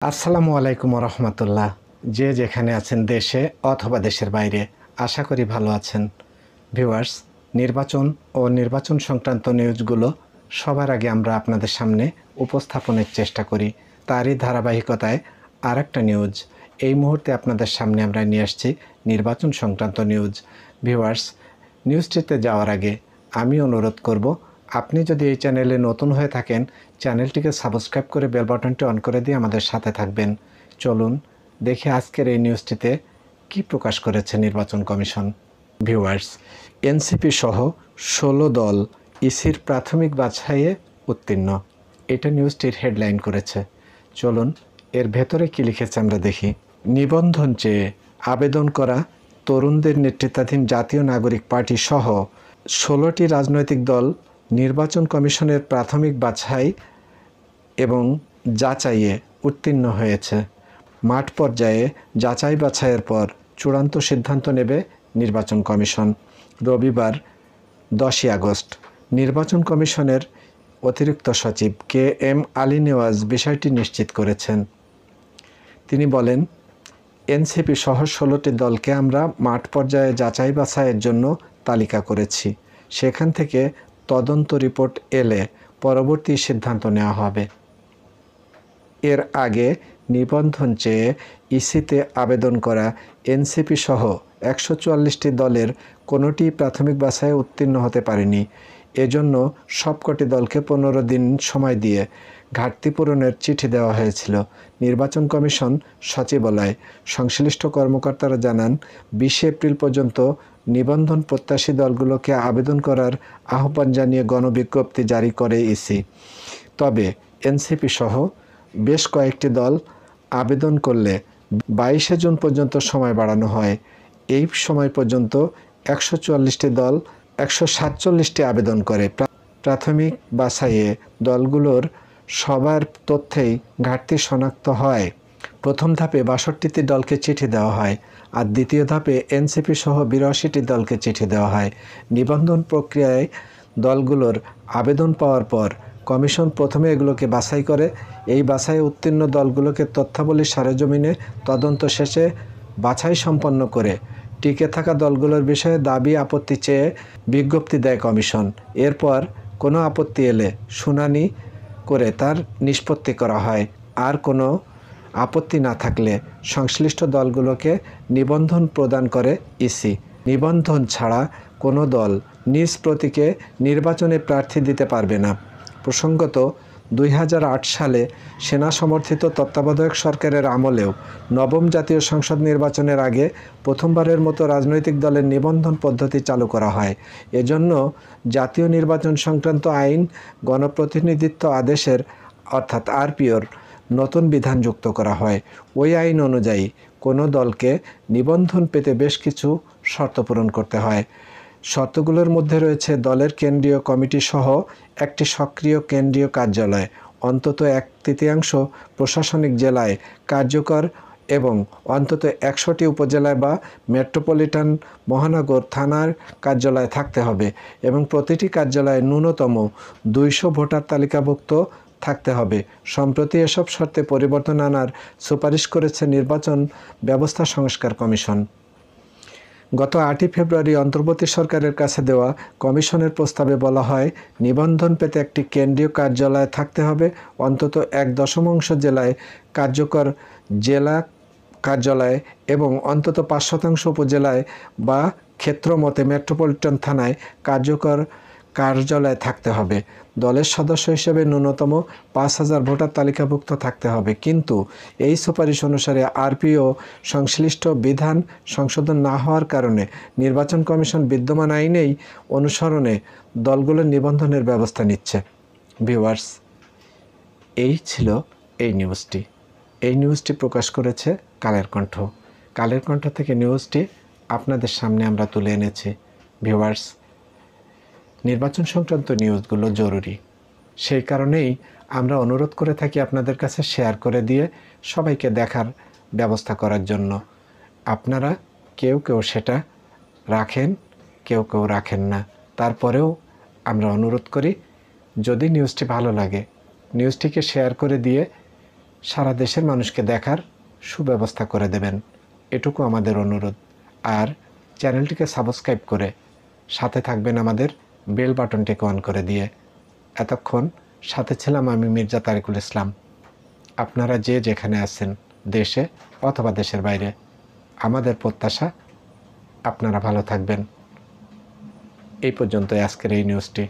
আসসালামু আলাইকুম রহমতুল্লাহ। যে যেখানে আছেন দেশে অথবা দেশের বাইরে, আশা করি ভালো আছেন। ভিউয়ার্স, নির্বাচন ও নির্বাচন সংক্রান্ত নিউজগুলো সবার আগে আমরা আপনাদের সামনে উপস্থাপনের চেষ্টা করি। তারই ধারাবাহিকতায় আর একটা নিউজ এই মুহূর্তে আপনাদের সামনে আমরা নিয়ে আসছি, নির্বাচন সংক্রান্ত নিউজ। ভিউয়ার্স, নিউজটিতে যাওয়ার আগে আমি অনুরোধ করব, আপনি যদি এই চ্যানেলে নতুন হয়ে থাকেন, চ্যানেলটিকে সাবস্ক্রাইব করে বেল বাটনটি অন করে দিয়ে আমাদের সাথে থাকবেন। চলুন দেখি আজকের এই নিউজটিতে কি প্রকাশ করেছে নির্বাচন কমিশন। ভিউয়ার্স, এনসিপি সহ 16 দল ইসির প্রাথমিক বাছাইয়ে উত্তীর্ণ, এটা নিউজটির হেডলাইন করেছে। চলুন এর ভেতরে কি লিখেছে আমরা দেখি। নিবন্ধন চেয়ে আবেদন করা তরুণদের নেতৃত্বাধীন জাতীয় নাগরিক পার্টি সহ 16টি রাজনৈতিক দল নির্বাচন কমিশনের প্রাথমিক বাছাই এবং যাচাইয়ে উত্তীর্ণ হয়েছে। মাঠ পর্যায়ে যাচাই বাছাইয়ের পর চূড়ান্ত সিদ্ধান্ত নেবে নির্বাচন কমিশন। রবিবার 10ই আগস্ট নির্বাচন কমিশনের অতিরিক্ত সচিব KM আলী নেওয়াজ বিষয়টি নিশ্চিত করেছেন। তিনি বলেন, এনসিপি সহ 16টি দলকে আমরা মাঠ পর্যায়ে যাচাই বাছাইয়ের জন্য তালিকা করেছি। সেখান থেকে তদন্ত রিপোর্ট এলে পরবর্তী সিদ্ধান্ত নেওয়া হবে। এর আগে নিবন্ধন চেয়ে ইসিতে আবেদন করা এনসিপি সহ 144টি দলের কোনোটি প্রাথমিক বাছাইয়ে উত্তীর্ণ হতে পারেনি। এজন্য সবকটি দলকে 15 দিন সময় দিয়ে ঘাটতি পূরণের চিঠি দেওয়া হয়েছিল। নির্বাচন কমিশন সচিবালয় সংশ্লিষ্ট কর্মকর্তারা জানান, 20 এপ্রিল পর্যন্ত নিবন্ধন প্রত্যাশী দলগুলোকে আবেদন করার আহ্বান জানিয়ে গণবিজ্ঞপ্তি জারি করে ইসি। তবে এনসিপি সহ বেশ কয়েকটি দল আবেদন করলে 22 জুন পর্যন্ত সময় বাড়ানো হয়। এই সময় পর্যন্ত 144টি দল 147টি আবেদন করে। প্রাথমিক বাছাইয়ে দলগুলোর সবার তথ্যেই ঘাটতি শনাক্ত হয়। প্রথম ধাপে 62টি দলকে চিঠি দেওয়া হয়, আর দ্বিতীয় ধাপে এনসিপি সহ 82টি দলকে চিঠি দেওয়া হয়। নিবন্ধন প্রক্রিয়ায় দলগুলোর আবেদন পাওয়ার পর কমিশন প্রথমে এগুলোকে বাছাই করে। এই বাছাইয়ে উত্তীর্ণ দলগুলোকে তথ্যাবলী সরেজমিনে তদন্ত শেষে বাছাই সম্পন্ন করে টিকে থাকা দলগুলোর বিষয়ে দাবি আপত্তি চেয়ে বিজ্ঞপ্তি দেয় কমিশন। এরপর কোনো আপত্তি এলে শুনানি করে তার নিষ্পত্তি করা হয়। আর কোনো আপত্তি না থাকলে সংশ্লিষ্ট দলগুলোকে নিবন্ধন প্রদান করে ইসি। নিবন্ধন ছাড়া কোনো দল নিজ প্রতীকে নির্বাচনে প্রার্থী দিতে পারবে না। প্রসঙ্গত, 2008 সালে সেনা সমর্থিত তত্ত্বাবধায়ক সরকারের আমলেও নবম জাতীয় সংসদ নির্বাচনের আগে প্রথমবারের মতো রাজনৈতিক দলের নিবন্ধন পদ্ধতি চালু করা হয়। এজন্য জাতীয় নির্বাচন সংক্রান্ত আইন গণপ্রতিনিধিত্ব আদেশের অর্থাৎ আরপিওর নতুন বিধান যুক্ত করা হয়। ওই আইন অনুযায়ী কোনো দলকে নিবন্ধন পেতে বেশ কিছু শর্ত পূরণ করতে হয়। শর্তগুলোর মধ্যে রয়েছে দলের কেন্দ্রীয় কমিটি সহ একটি সক্রিয় কেন্দ্রীয় কার্যালয়, অন্তত 1/3 প্রশাসনিক জেলায় কার্যকর এবং অন্তত 100টি উপজেলায় বা মেট্রোপলিটন মহানগর থানার কার্যালয় থাকতে হবে এবং প্রতিটি কার্যালয়ে ন্যূনতম 200 ভোটার তালিকাভুক্ত থাকতে হবে। সম্প্রতি এসব শর্তে পরিবর্তন আনার সুপারিশ করেছে নির্বাচন ব্যবস্থা সংস্কার কমিশন। গত 8ই ফেব্রুয়ারি অন্তর্বর্তী সরকারের কাছে দেওয়া কমিশনের প্রস্তাবে বলা হয়, নিবন্ধন পেতে একটি কেন্দ্রীয় কার্যালয় থাকতে হবে, অন্তত 1/10 জেলায় কার্যকর জেলা কার্যালয় এবং অন্তত 5% উপজেলায় বা ক্ষেত্রমতে মেট্রোপলিটন থানায় কার্যকর কার্যালয় থাকতে হবে। দলের সদস্য হিসেবে ন্যূনতম 5000 ভোটার তালিকাভুক্ত থাকতে হবে। কিন্তু এই সুপারিশ অনুসারে আরপিও সংশ্লিষ্ট বিধান সংশোধন না হওয়ার কারণে নির্বাচন কমিশন বিদ্যমান আইনেই অনুসরণে দলগুলোর নিবন্ধনের ব্যবস্থা নিচ্ছে। ভিউয়ার্স, এই ছিল এই নিউজটি। এই নিউজটি প্রকাশ করেছে কালের কণ্ঠ। কালের কণ্ঠ থেকে নিউজটি আপনাদের সামনে আমরা তুলে এনেছি। ভিউয়ার্স, নির্বাচন সংক্রান্ত নিউজগুলো জরুরি, সেই কারণেই আমরা অনুরোধ করে থাকি আপনাদের কাছে শেয়ার করে দিয়ে সবাইকে দেখার ব্যবস্থা করার জন্য। আপনারা কেউ কেউ সেটা রাখেন, কেউ কেউ রাখেন না। তারপরেও আমরা অনুরোধ করি, যদি নিউজটি ভালো লাগে নিউজটিকে শেয়ার করে দিয়ে সারা দেশের মানুষকে দেখার সুব্যবস্থা করে দেবেন, এটুকু আমাদের অনুরোধ। আর চ্যানেলটিকে সাবস্ক্রাইব করে সাথে থাকবেন আমাদের বেল বাটনটিকে অন করে দিয়ে। এতক্ষণ সাথে ছিলাম আমি মির্জা তারিকুল ইসলাম। আপনারা যে যেখানে আছেন, দেশে অথবা দেশের বাইরে, আমাদের প্রত্যাশা আপনারা ভালো থাকবেন। এই পর্যন্তই আজকের এই নিউজটি।